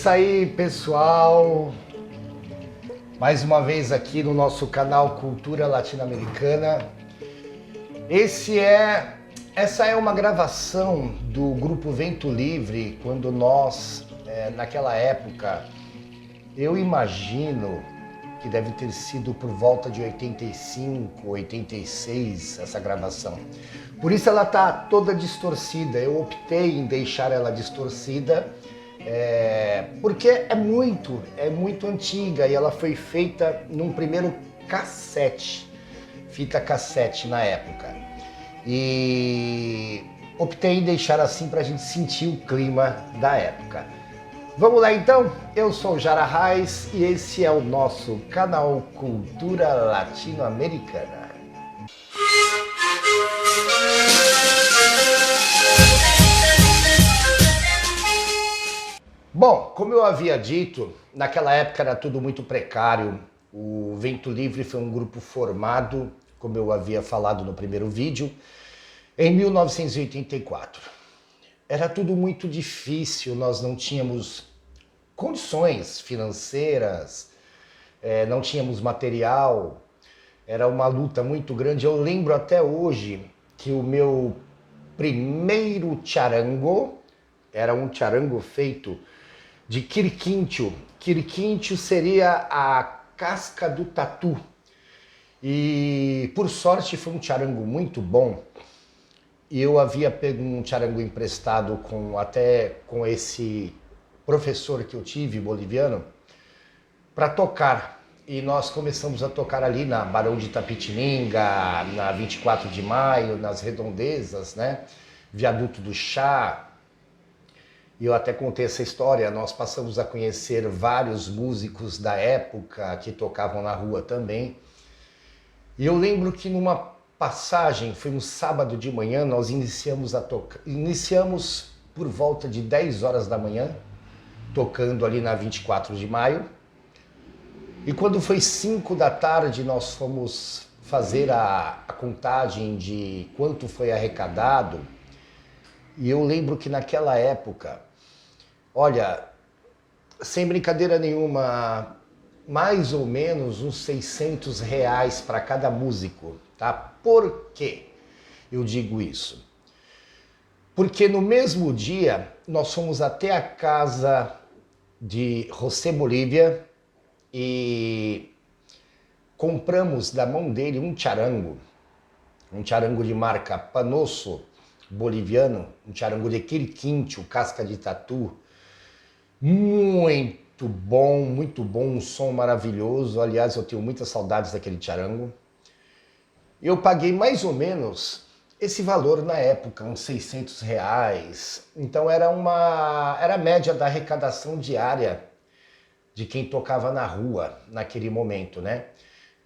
isso aí, pessoal! Mais uma vez aqui no nosso canal Cultura Latino-Americana. Essa é uma gravação do Grupo Vento Livre, quando nós, naquela época, eu imagino que deve ter sido por volta de 85, 86, essa gravação. Por isso ela tá toda distorcida. Eu optei em deixar ela distorcida, porque é muito antiga e ela foi feita num primeiro cassete, fita cassete na época. E optei em deixar assim para a gente sentir o clima da época. Vamos lá então? Eu sou o Jara Reis e esse é o nosso canal Cultura Latino-Americana. Bom, como eu havia dito, naquela época era tudo muito precário. O Vento Livre foi um grupo formado, como eu havia falado no primeiro vídeo, em 1984. Era tudo muito difícil, nós não tínhamos condições financeiras, não tínhamos material, era uma luta muito grande. Eu lembro até hoje que o meu primeiro charango era um charango feito de quiriquincho. Quiriquincho seria a casca do tatu. E por sorte foi um charango muito bom. E eu havia pego um charango emprestado com esse professor que eu tive, boliviano, para tocar. E nós começamos a tocar ali na Barão de Itapetininga, na 24 de Maio, nas redondezas, né? Viaduto do Chá. E eu até contei essa história, nós passamos a conhecer vários músicos da época que tocavam na rua também. E eu lembro que numa passagem, foi um sábado de manhã, nós iniciamos a tocar. Iniciamos por volta de 10 horas da manhã, tocando ali na 24 de maio. E quando foi 5 da tarde, nós fomos fazer a contagem de quanto foi arrecadado. E eu lembro que naquela época, olha, sem brincadeira nenhuma, mais ou menos uns R$600 para cada músico, tá? Por quê eu digo isso? Porque no mesmo dia nós fomos até a casa de José Bolívia e compramos da mão dele um charango de marca Panosso boliviano, um charango de quiriquincho, casca de tatu, muito bom, um som maravilhoso. Aliás, eu tenho muitas saudades daquele charango. Eu paguei mais ou menos esse valor na época, uns R$600. Então era a média da arrecadação diária de quem tocava na rua naquele momento, né?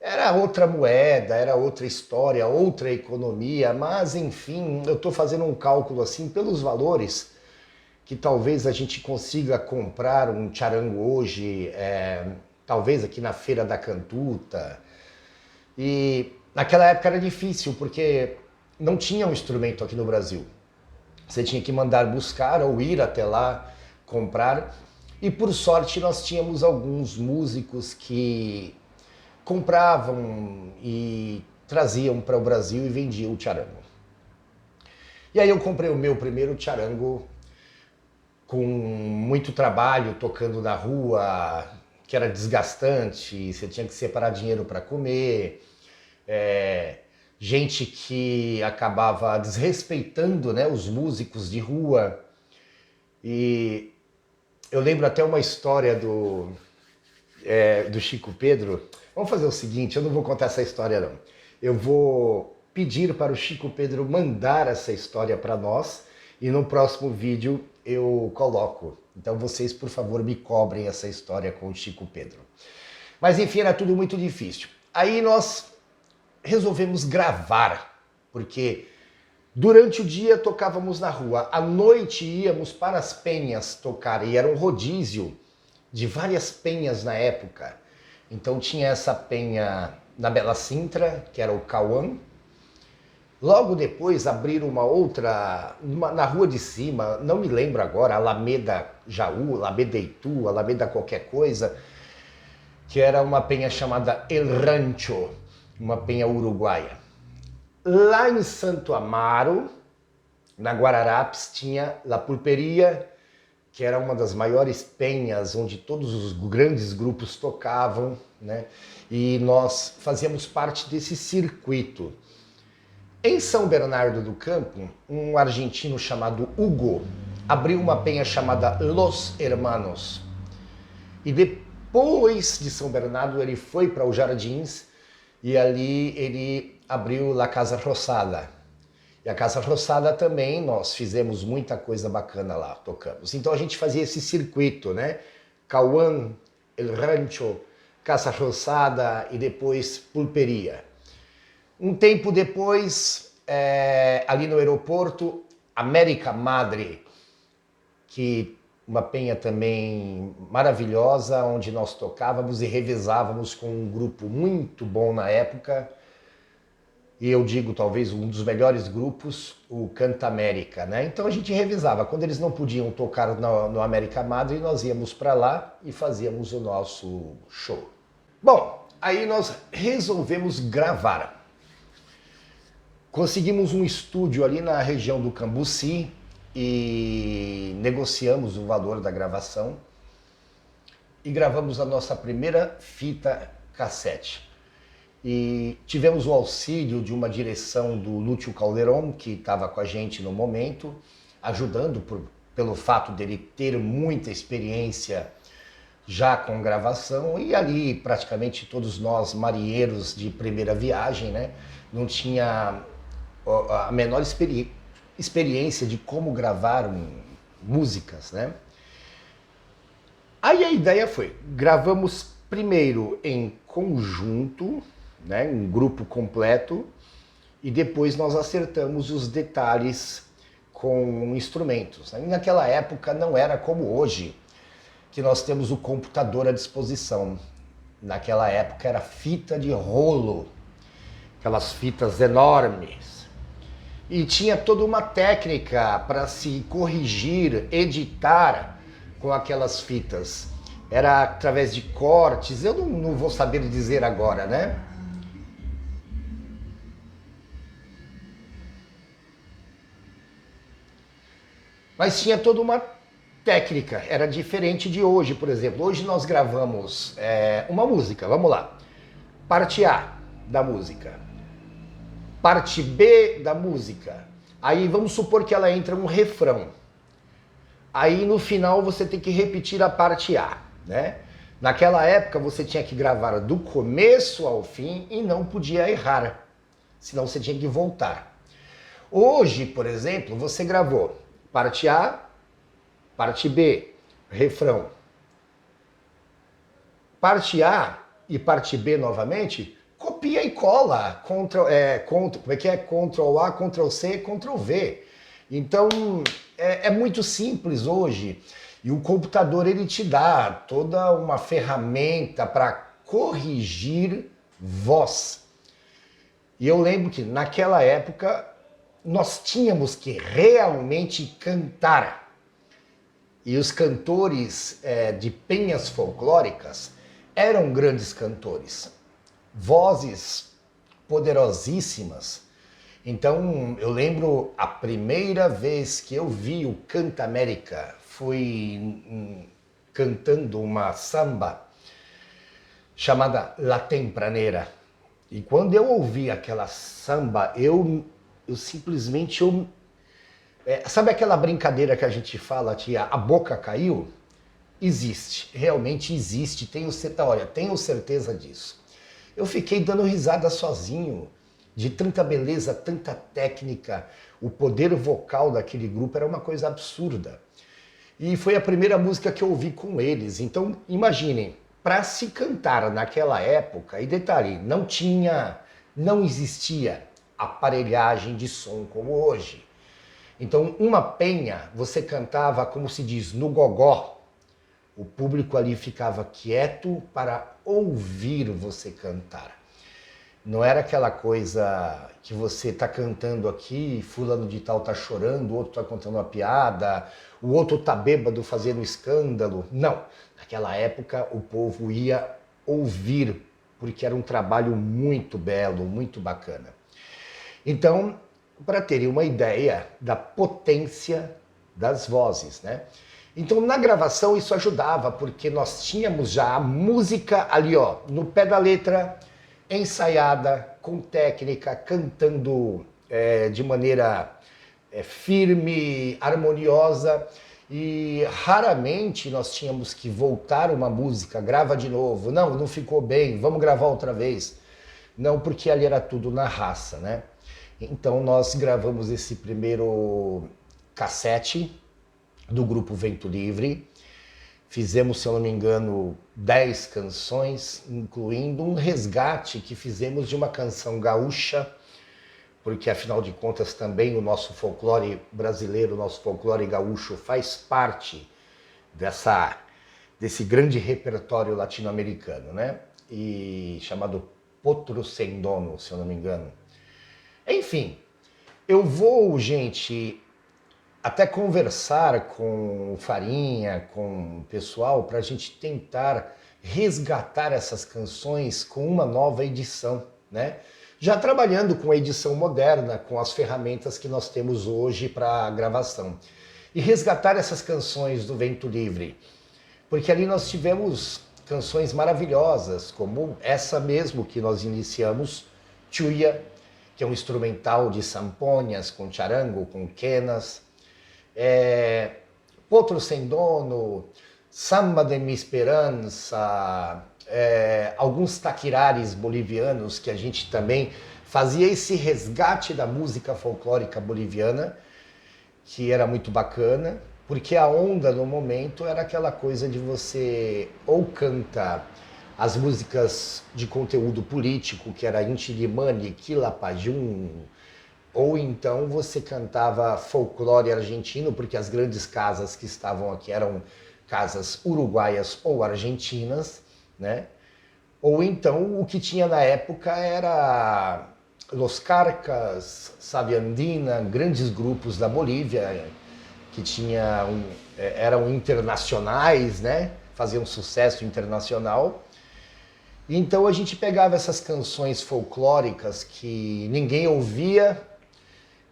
Era outra moeda, era outra história, outra economia, mas enfim, eu estou fazendo um cálculo assim pelos valores que talvez a gente consiga comprar um charango hoje, talvez aqui na Feira da Cantuta. E naquela época era difícil, porque não tinha um instrumento aqui no Brasil. Você tinha que mandar buscar ou ir até lá comprar. E por sorte nós tínhamos alguns músicos que compravam e traziam para o Brasil e vendiam o charango. E aí eu comprei o meu primeiro charango com muito trabalho, tocando na rua, que era desgastante, você tinha que separar dinheiro para comer, gente que acabava desrespeitando, né, os músicos de rua. E eu lembro até uma história do Chico Pedro. Vamos fazer o seguinte, eu não vou contar essa história não. Eu vou pedir para o Chico Pedro mandar essa história para nós e no próximo vídeo eu coloco. Então vocês, por favor, me cobrem essa história com o Chico Pedro. Mas enfim, era tudo muito difícil. Aí nós resolvemos gravar, porque durante o dia tocávamos na rua, à noite íamos para as penhas tocar, e era um rodízio de várias penhas na época. Então tinha essa penha na Bela Sintra, que era o Cauã, Logo depois abriram uma outra, na rua de cima, não me lembro agora, Alameda Jaú, Alameda Itu, Alameda qualquer coisa, que era uma penha chamada El Rancho, uma penha uruguaia. Lá em Santo Amaro, na Guararapes, tinha La Pulperia, que era uma das maiores penhas onde todos os grandes grupos tocavam, né? E nós fazíamos parte desse circuito. Em São Bernardo do Campo, um argentino chamado Hugo abriu uma penha chamada Los Hermanos. E depois de São Bernardo ele foi para os Jardins e ali ele abriu La Casa Rosada. E a Casa Rosada também, nós fizemos muita coisa bacana lá, tocamos. Então a gente fazia esse circuito, né? Cauã, El Rancho, Casa Rosada e depois Pulperia. Um tempo depois, ali no aeroporto, América Madre, que uma penha também maravilhosa, onde nós tocávamos e revezávamos com um grupo muito bom na época, e eu digo talvez um dos melhores grupos, o Canta América, né? Então a gente revezava. Quando eles não podiam tocar no América Madre, nós íamos para lá e fazíamos o nosso show. Bom, aí nós resolvemos gravar. Conseguimos um estúdio ali na região do Cambuci e negociamos o valor da gravação e gravamos a nossa primeira fita cassete. E tivemos o auxílio de uma direção do Lúcio Calderon, que estava com a gente no momento, ajudando pelo fato dele ter muita experiência já com gravação, e ali praticamente todos nós marinheiros de primeira viagem, né, não tinha a menor experiência de como gravar músicas, né? Aí a ideia foi, gravamos primeiro em conjunto, né, um grupo completo, e depois nós acertamos os detalhes com instrumentos. Naquela época não era como hoje, que nós temos o computador à disposição. Naquela época era fita de rolo, aquelas fitas enormes. E tinha toda uma técnica para se corrigir, editar com aquelas fitas. Era através de cortes, eu não vou saber dizer agora, né? Mas tinha toda uma técnica, era diferente de hoje, por exemplo. Hoje nós gravamos uma música, vamos lá. Parte A da música. Parte B da música. Aí vamos supor que ela entra um refrão. Aí no final você tem que repetir a parte A, né? Naquela época você tinha que gravar do começo ao fim e não podia errar, senão você tinha que voltar. Hoje, por exemplo, você gravou parte A, parte B, refrão. Parte A e parte B novamente, copia e cola, como é que é? Ctrl A, Ctrl C, Ctrl V. Então é muito simples hoje e o computador ele te dá toda uma ferramenta para corrigir voz. E eu lembro que naquela época nós tínhamos que realmente cantar. E os cantores de penhas folclóricas eram grandes cantores. Vozes poderosíssimas. Então eu lembro a primeira vez que eu vi o Canta América foi cantando uma samba chamada La Tempranera. E quando eu ouvi aquela samba, eu simplesmente sabe aquela brincadeira que a gente fala que a boca caiu? Existe, realmente existe, tenho certeza disso. Eu fiquei dando risada sozinho, de tanta beleza, tanta técnica. O poder vocal daquele grupo era uma coisa absurda. E foi a primeira música que eu ouvi com eles. Então, imaginem, para se cantar naquela época, e detalhe, não existia aparelhagem de som como hoje. Então, uma penha, você cantava, como se diz, no gogó. O público ali ficava quieto para ouvir você cantar. Não era aquela coisa que você tá cantando aqui, fulano de tal tá chorando, o outro tá contando uma piada, o outro tá bêbado fazendo escândalo. Não. Naquela época o povo ia ouvir, porque era um trabalho muito belo, muito bacana. Então, para terem uma ideia da potência das vozes, né? Então, na gravação isso ajudava, porque nós tínhamos já a música ali, ó, no pé da letra, ensaiada, com técnica, cantando de maneira firme, harmoniosa, e raramente nós tínhamos que voltar uma música, grava de novo, não, não ficou bem, vamos gravar outra vez. Não, porque ali era tudo na raça, né? Então nós gravamos esse primeiro cassete do grupo Vento Livre. Fizemos, se eu não me engano, 10 canções, incluindo um resgate que fizemos de uma canção gaúcha, porque afinal de contas também o nosso folclore brasileiro, o nosso folclore gaúcho faz parte desse grande repertório latino-americano, né? E chamado Potro Sem Dono, se eu não me engano. Enfim, eu vou, gente, até conversar com o Farinha, com o pessoal, para a gente tentar resgatar essas canções com uma nova edição, né? Já trabalhando com a edição moderna, com as ferramentas que nós temos hoje para gravação. E resgatar essas canções do Vento Livre, porque ali nós tivemos canções maravilhosas, como essa mesmo que nós iniciamos, Chuya, que é um instrumental de samponhas, com charango, com quenas, Potro Sem Dono, Samba de Mi Esperança, alguns taquirares bolivianos que a gente também fazia esse resgate da música folclórica boliviana, que era muito bacana, porque a onda no momento era aquela coisa de você ou canta as músicas de conteúdo político, que era Inti Illimani, Quilapayún, ou então você cantava folclore argentino, porque as grandes casas que estavam aqui eram casas uruguaias ou argentinas, né? Ou então o que tinha na época era Los Carcas, Savia Andina, grandes grupos da Bolívia que eram internacionais, né? Faziam sucesso internacional. Então a gente pegava essas canções folclóricas que ninguém ouvia,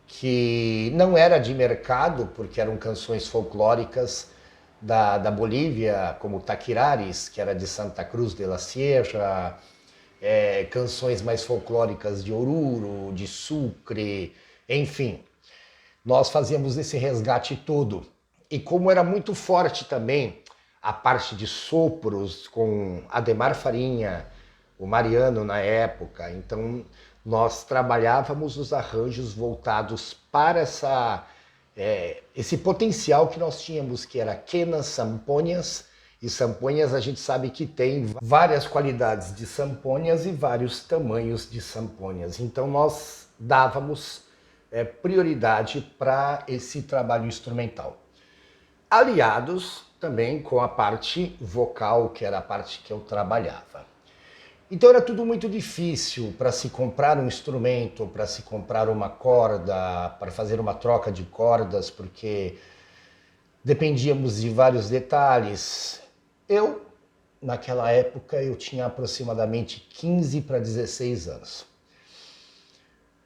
que não era de mercado, porque eram canções folclóricas da Bolívia, como Taquirares, que era de Santa Cruz de la Sierra, canções mais folclóricas de Oruro, de Sucre, enfim. Nós fazíamos esse resgate todo. E como era muito forte também a parte de sopros com Ademar Farinha, o Mariano na época, então nós trabalhávamos os arranjos voltados para esse potencial que nós tínhamos, que era quenas, samponhas, e samponhas a gente sabe que tem várias qualidades de samponhas e vários tamanhos de samponhas. Então nós dávamos prioridade para esse trabalho instrumental. Aliados também com a parte vocal, que era a parte que eu trabalhava. Então era tudo muito difícil para se comprar um instrumento, para se comprar uma corda, para fazer uma troca de cordas, porque dependíamos de vários detalhes. Naquela época, eu tinha aproximadamente 15 para 16 anos.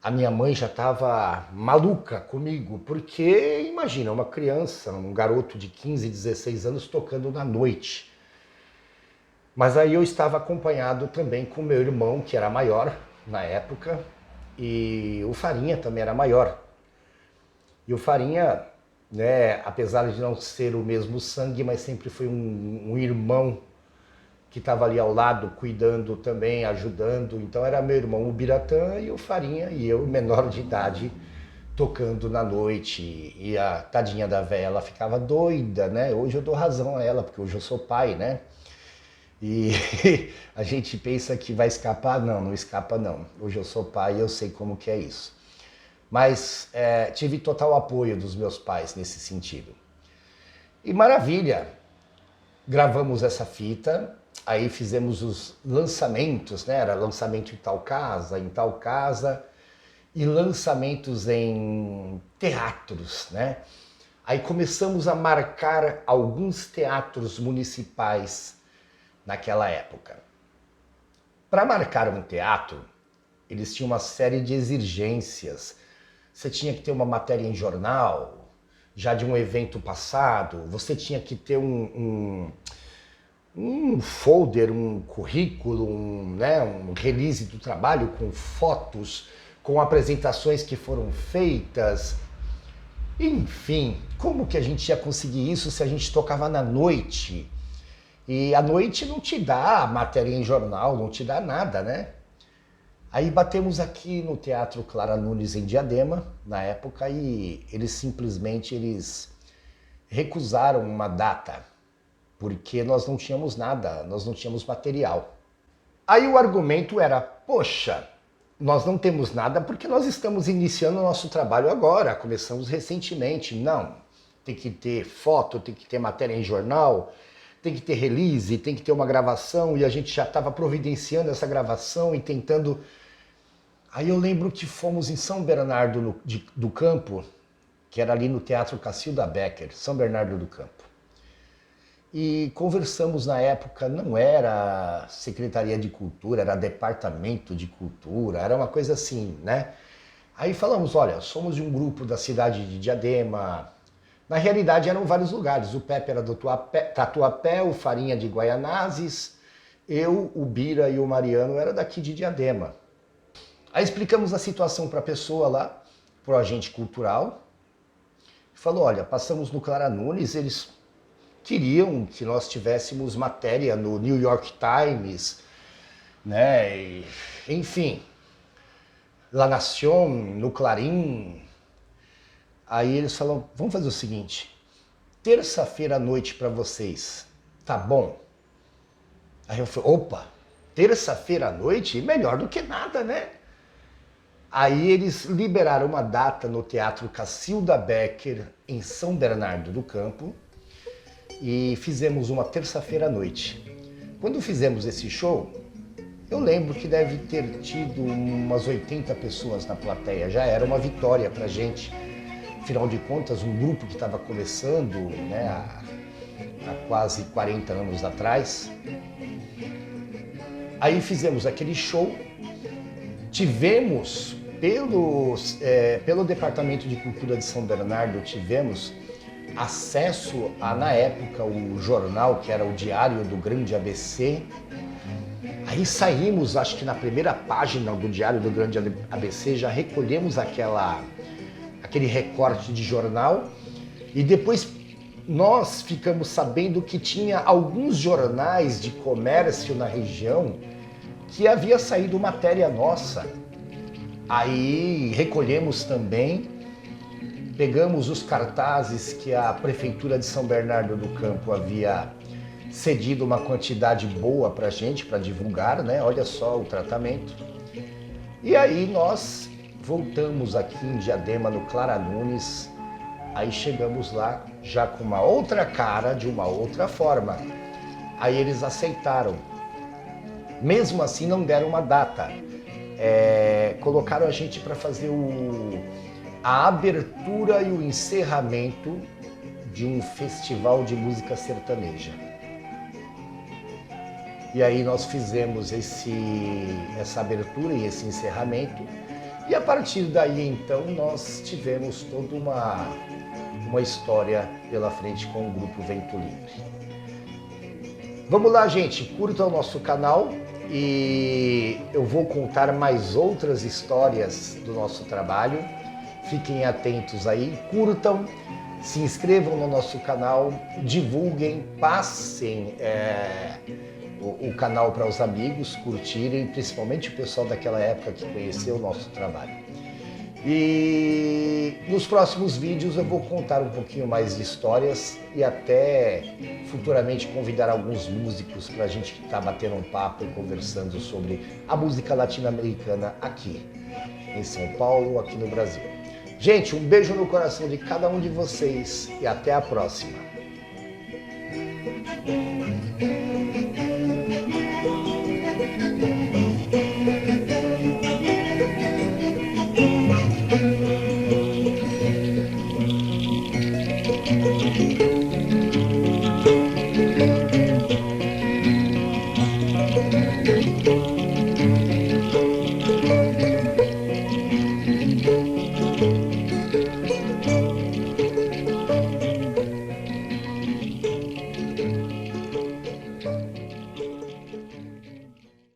A minha mãe já estava maluca comigo, porque imagina, uma criança, um garoto de 15, 16 anos tocando na noite. Mas aí eu estava acompanhado também com meu irmão, que era maior na época, e o Farinha também era maior. E o Farinha, né, apesar de não ser o mesmo sangue, mas sempre foi um irmão que estava ali ao lado, cuidando também, ajudando. Então era meu irmão, o Biratã, e o Farinha, e eu, menor de idade, tocando na noite. E a tadinha da véia, ela ficava doida, né? Hoje eu dou razão a ela, porque hoje eu sou pai, né? E a gente pensa que vai escapar, não, não escapa não. Hoje eu sou pai e eu sei como que é isso. Mas tive total apoio dos meus pais nesse sentido. E maravilha, gravamos essa fita, aí fizemos os lançamentos, né? Era lançamento em tal casa, e lançamentos em teatros, né? Aí começamos a marcar alguns teatros municipais naquela época. Para marcar um teatro, eles tinham uma série de exigências. Você tinha que ter uma matéria em jornal, já de um evento passado, você tinha que ter um folder, um currículo, um release do trabalho com fotos, com apresentações que foram feitas. Enfim, como que a gente ia conseguir isso se a gente tocava na noite? E a noite não te dá matéria em jornal, não te dá nada, né? Aí batemos aqui no Teatro Clara Nunes em Diadema, na época, e eles recusaram uma data, porque nós não tínhamos nada, nós não tínhamos material. Aí o argumento era, poxa, nós não temos nada porque nós estamos iniciando o nosso trabalho agora, começamos recentemente. Não, tem que ter foto, tem que ter matéria em jornal, tem que ter release, tem que ter uma gravação, e a gente já estava providenciando essa gravação e tentando... Aí eu lembro que fomos em São Bernardo do Campo, que era ali no Teatro Cacilda Becker, São Bernardo do Campo. E conversamos na época, não era Secretaria de Cultura, era Departamento de Cultura, era uma coisa assim, né? Aí falamos, olha, somos de um grupo da cidade de Diadema. Na realidade eram vários lugares, o Pepe era do Tatuapé, o Farinha de Guaianazes, eu, o Bira e o Mariano era daqui de Diadema. Aí explicamos a situação para a pessoa lá, para o agente cultural, falou, olha, passamos no Clara Nunes, eles queriam que nós tivéssemos matéria no New York Times, né? E, enfim, La Nación, no Clarim. Aí eles falaram, vamos fazer o seguinte, terça-feira à noite para vocês, tá bom? Aí eu falei, opa, terça-feira à noite? Melhor do que nada, né? Aí eles liberaram uma data no Teatro Cacilda Becker, em São Bernardo do Campo, e fizemos uma terça-feira à noite. Quando fizemos esse show, eu lembro que deve ter tido umas 80 pessoas na plateia, já era uma vitória pra gente. Afinal de contas, um grupo que estava começando, né, há quase 40 anos atrás. Aí fizemos aquele show, tivemos, pelo Departamento de Cultura de São Bernardo, tivemos acesso a, na época, o jornal que era o Diário do Grande ABC. Aí saímos, acho que na primeira página do Diário do Grande ABC, já recolhemos aquele recorte de jornal, e depois nós ficamos sabendo que tinha alguns jornais de comércio na região que havia saído matéria nossa. Aí recolhemos também, pegamos os cartazes que a Prefeitura de São Bernardo do Campo havia cedido uma quantidade boa pra gente, para divulgar, né? Olha só o tratamento. E aí nós voltamos aqui em Diadema, no Clara Nunes, aí chegamos lá já com uma outra cara, de uma outra forma. Aí eles aceitaram. Mesmo assim não deram uma data. Colocaram a gente para fazer a abertura e o encerramento de um festival de música sertaneja. E aí nós fizemos essa abertura e esse encerramento. E a partir daí, então, nós tivemos toda uma história pela frente com o Grupo Vento Livre. Vamos lá, gente, curta o nosso canal e eu vou contar mais outras histórias do nosso trabalho. Fiquem atentos aí, curtam, se inscrevam no nosso canal, divulguem, passem o canal para os amigos curtirem, principalmente o pessoal daquela época que conheceu o nosso trabalho. E nos próximos vídeos eu vou contar um pouquinho mais de histórias e até futuramente convidar alguns músicos para a gente estar batendo um papo e conversando sobre a música latino-americana aqui em São Paulo, aqui no Brasil. Gente, um beijo no coração de cada um de vocês e até a próxima.